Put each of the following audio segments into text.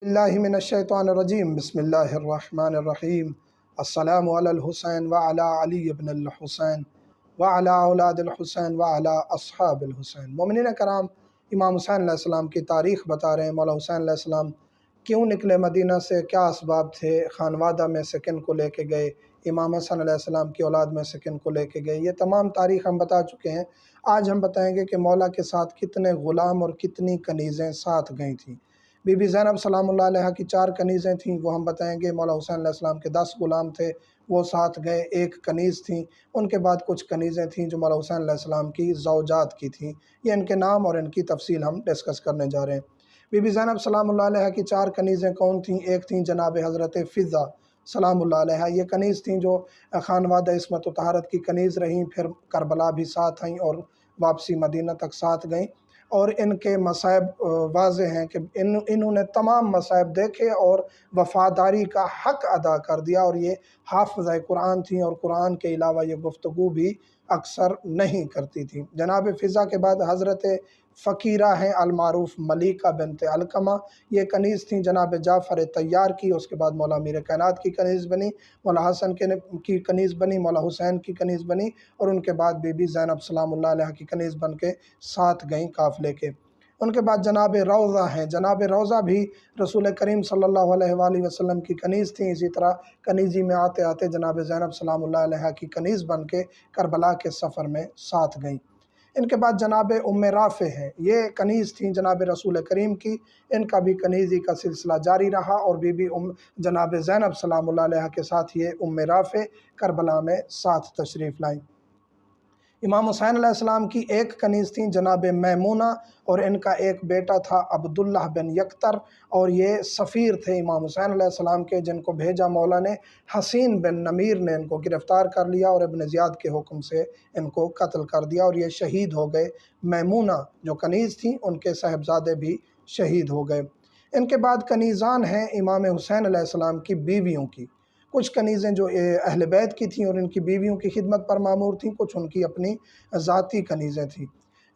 اللہ من الشیطان الرجیم بسم اللہ الرحمن الرحیم السلام علی الحسین وعلی علی ابن الحسین وعلی اولاد الحسین وعلی اصحاب الحسین۔ مومنین کرام، امام حسین علیہ السلام کی تاریخ بتا رہے ہیں۔ مولا حسین علیہ السلام کیوں نکلے مدینہ سے، کیا اسباب تھے، خانوادہ میں سے کن کو لے کے گئے، امام حسن علیہ السلام کی اولاد میں سے کن کو لے کے گئے، یہ تمام تاریخ ہم بتا چکے ہیں۔ آج ہم بتائیں گے کہ مولا کے ساتھ کتنے غلام اور کتنی کنیزیں ساتھ گئی تھیں۔ بی بی زینب سلام اللہ علیہ کی 4 کنیزیں تھیں، وہ ہم بتائیں گے۔ مولا حسین علیہ السلام کے 10 غلام تھے، وہ ساتھ گئے، 1 کنیز تھیں۔ ان کے بعد کچھ کنیزیں تھیں جو مولا حسین علیہ السلام کی زوجات کی تھیں۔ یہ ان کے نام اور ان کی تفصیل ہم ڈسکس کرنے جا رہے ہیں۔ بی بی زینب سلام اللہ علیہ کی 4 کنیزیں کون تھیں؟ ایک تھیں جناب حضرت فضہ سلام اللہ علیہ، یہ کنیز تھیں جو خانوادہ عصمت و طہارت کی کنیز رہیں، پھر کربلا بھی ساتھ آئیں اور واپسی مدینہ تک ساتھ گئیں۔ اور ان کے مصائب واضح ہیں کہ انہوں نے تمام مصائب دیکھے اور وفاداری کا حق ادا کر دیا، اور یہ حافظہ قرآن تھیں اور قرآن کے علاوہ یہ گفتگو بھی اکثر نہیں کرتی تھیں۔ جناب فضہ کے بعد حضرت فقیرہ ہیں المعروف ملیکہ بنت علقمہ، یہ کنیز تھیں جناب جعفر طیار کی۔ اس کے بعد مولا امیر کائنات کی کنیز بنی، مولا حسن کی کنیز بنی، مولا حسین کی کنیز بنی، اور ان کے بعد بی بی زینب سلام اللہ علیہ کی کنیز بن کے ساتھ گئیں قافلے کے۔ ان کے بعد جناب روضہ ہیں، جناب روضہ بھی رسول کریم صلی اللہ علیہ وآلہ وسلم کی کنیز تھیں۔ اسی طرح کنیزی میں آتے آتے جناب زینب سلام اللہ علیہ کی کنیز بن کے کربلا کے سفر میں ساتھ گئیں۔ ان کے بعد جناب ام رافع ہیں، یہ کنیز تھیں جناب رسول کریم کی۔ ان کا بھی کنیزی کا سلسلہ جاری رہا، اور بی بی جناب زینب سلام اللہ علیہ کے ساتھ یہ ام رافع کربلا میں ساتھ تشریف لائیں۔ امام حسین علیہ السلام کی 1 کنیز تھیں جناب میمونہ، اور ان کا ایک بیٹا تھا عبداللہ بن یکتر، اور یہ سفیر تھے امام حسین علیہ السلام کے، جن کو بھیجا مولا نے۔ حسین بن نمیر نے ان کو گرفتار کر لیا اور ابن زیاد کے حکم سے ان کو قتل کر دیا، اور یہ شہید ہو گئے۔ میمونہ جو کنیز تھیں، ان کے صاحبزادے بھی شہید ہو گئے۔ ان کے بعد کنیزان ہیں امام حسین علیہ السلام کی بیویوں کی۔ کچھ کنیزیں جو اہل بیت کی تھیں اور ان کی بیویوں کی خدمت پر مامور تھیں، کچھ ان کی اپنی ذاتی کنیزیں تھیں۔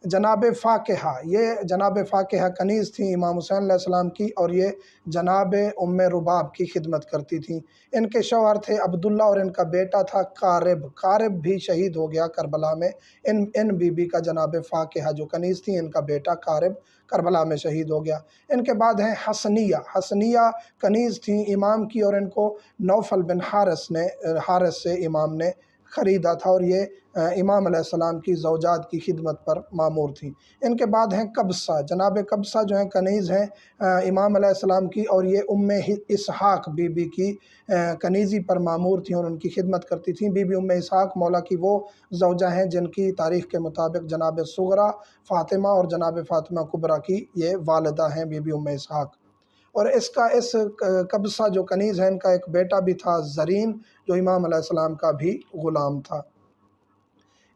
جناب فاقہہ، یہ جناب فاقہہ کنیز تھیں امام حسین علیہ السلام کی، اور یہ جناب ام رباب کی خدمت کرتی تھیں۔ ان کے شوہر تھے عبداللہ، اور ان کا بیٹا تھا قارب۔ قارب بھی شہید ہو گیا کربلا میں۔ ان بی بی کا جناب فاقہہ جو کنیز تھیں، ان کا بیٹا قارب کربلا میں شہید ہو گیا۔ ان کے بعد ہیں حسنیہ۔ حسنیہ کنیز تھیں امام کی، اور ان کو نوفل بن حارث سے امام نے خریدا تھا، اور یہ امام علیہ السلام کی زوجات کی خدمت پر مامور تھیں۔ ان کے بعد ہیں قبصہ، جناب قبصہ جو ہیں کنیز ہیں امام علیہ السلام کی، اور یہ ام اسحاق بی بی کی کنیزی پر مامور تھیں اور ان کی خدمت کرتی تھیں۔ بی بی ام اسحاق مولا کی وہ زوجہ ہیں جن کی تاریخ کے مطابق جناب صغرا فاطمہ اور جناب فاطمہ کبریٰ کی یہ والدہ ہیں بی بی ام اسحاق۔ اور اس قبصہ جو کنیز ہے، ان کا ایک بیٹا بھی تھا زرین، جو امام علیہ السلام کا بھی غلام تھا۔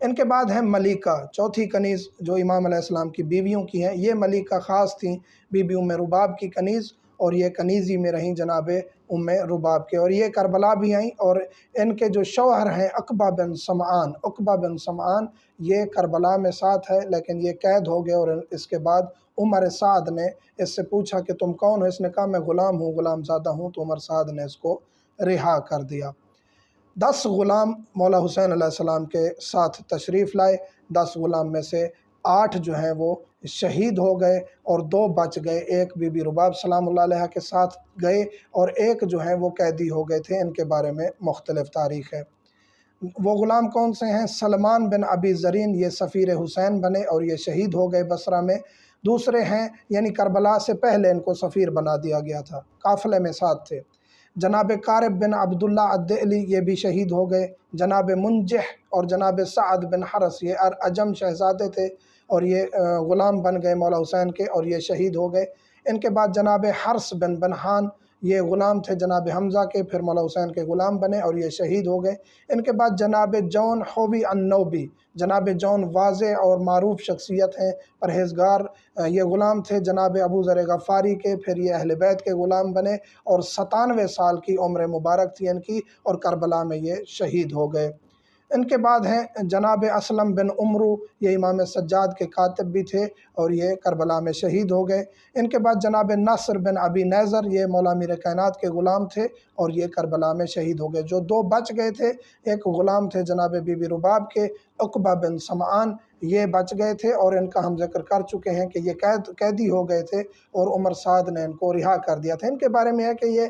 ان کے بعد ہیں ملیکہ، چوتھی کنیز جو امام علیہ السلام کی بیویوں کی ہیں۔ یہ ملیکہ خاص تھیں بی بی ام رباب کی کنیز، اور یہ کنیزی میں رہیں جناب ام رباب کے، اور یہ کربلا بھی آئیں۔ اور ان کے جو شوہر ہیں عقبہ بن سمعان، یہ کربلا میں ساتھ ہے، لیکن یہ قید ہو گئے، اور اس کے بعد عمر سعد نے اس سے پوچھا کہ تم کون ہو؟ اس نے کہا میں غلام ہوں، غلام زادہ ہوں، تو عمر سعد نے اس کو رہا کر دیا۔ 10 غلام مولا حسین علیہ السلام کے ساتھ تشریف لائے۔ 10 غلام میں سے 8 جو ہیں وہ شہید ہو گئے، اور 2 بچ گئے۔ ایک بی بی رباب سلام اللہ علیہ کے ساتھ گئے، اور ایک جو ہیں وہ قیدی ہو گئے تھے۔ ان کے بارے میں مختلف تاریخ ہے۔ وہ غلام کون سے ہیں؟ سلمان بن ابی زرین، یہ سفیر حسین بنے اور یہ شہید ہو گئے بصرہ میں۔ دوسرے ہیں، یعنی کربلا سے پہلے ان کو سفیر بنا دیا گیا تھا، قافلے میں ساتھ تھے، جناب قارب بن عبداللہ الدئلی، یہ بھی شہید ہو گئے۔ جناب منجح اور جناب سعد بن حرس، یہ عجم شہزادے تھے، اور یہ غلام بن گئے مولا حسین کے، اور یہ شہید ہو گئے۔ ان کے بعد جناب حرس بن بنحان، یہ غلام تھے جناب حمزہ کے، پھر مولا حسین کے غلام بنے اور یہ شہید ہو گئے۔ ان کے بعد جناب جون خوی النوبی، جناب جون واضح اور معروف شخصیت ہیں، پرہیزگار، یہ غلام تھے جناب ابو ذر غفاری کے، پھر یہ اہل بیت کے غلام بنے، اور 97 سال کی عمر مبارک تھی ان کی، اور کربلا میں یہ شہید ہو گئے۔ ان کے بعد ہیں جناب اسلم بن عمرو، یہ امام سجاد کے کاتب بھی تھے اور یہ کربلا میں شہید ہو گئے۔ ان کے بعد جناب نصر بن ابی نیزر، یہ مولا میر کائنات کے غلام تھے اور یہ کربلا میں شہید ہو گئے۔ جو دو بچ گئے تھے، ایک غلام تھے جناب بی بی رباب کے عقبہ بن سمعان، یہ بچ گئے تھے اور ان کا ہم ذکر کر چکے ہیں کہ یہ قیدی ہو گئے تھے اور عمر سعد نے ان کو رہا کر دیا تھا۔ ان کے بارے میں ہے کہ یہ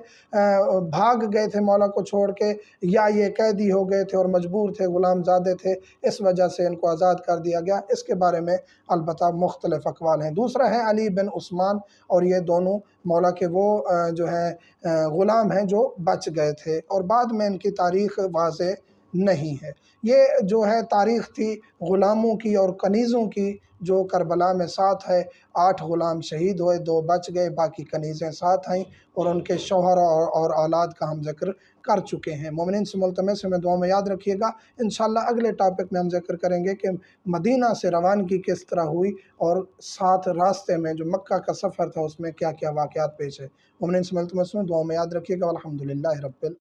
بھاگ گئے تھے مولا کو چھوڑ کے، یا یہ قیدی ہو گئے تھے اور مجبور تھے، غلام زادے تھے، اس وجہ سے ان کو آزاد کر دیا گیا۔ اس کے بارے میں البتہ مختلف اقوال ہیں۔ دوسرا ہے علی بن عثمان، اور یہ دونوں مولا کے وہ جو ہیں غلام ہیں جو بچ گئے تھے، اور بعد میں ان کی تاریخ واضح نہیں ہے۔ یہ جو ہے تاریخ تھی غلاموں کی اور کنیزوں کی، جو کربلا میں ساتھ ہے۔ 8 غلام شہید ہوئے، 2 بچ گئے، باقی کنیزیں ساتھ آئیں، اور ان کے شوہر اور اولاد کا ہم ذکر کر چکے ہیں۔ مومنین سے ملتمس ہے، میں دعا میں یاد رکھیے گا۔ انشاءاللہ اگلے ٹاپک میں ہم ذکر کریں گے کہ مدینہ سے روانگی کس طرح ہوئی، اور ساتھ راستے میں جو مکہ کا سفر تھا اس میں کیا کیا واقعات پیش ہے۔ مومنین سے ملتمس ہے، دعا میں یاد رکھیے گا۔ الحمدللہ رب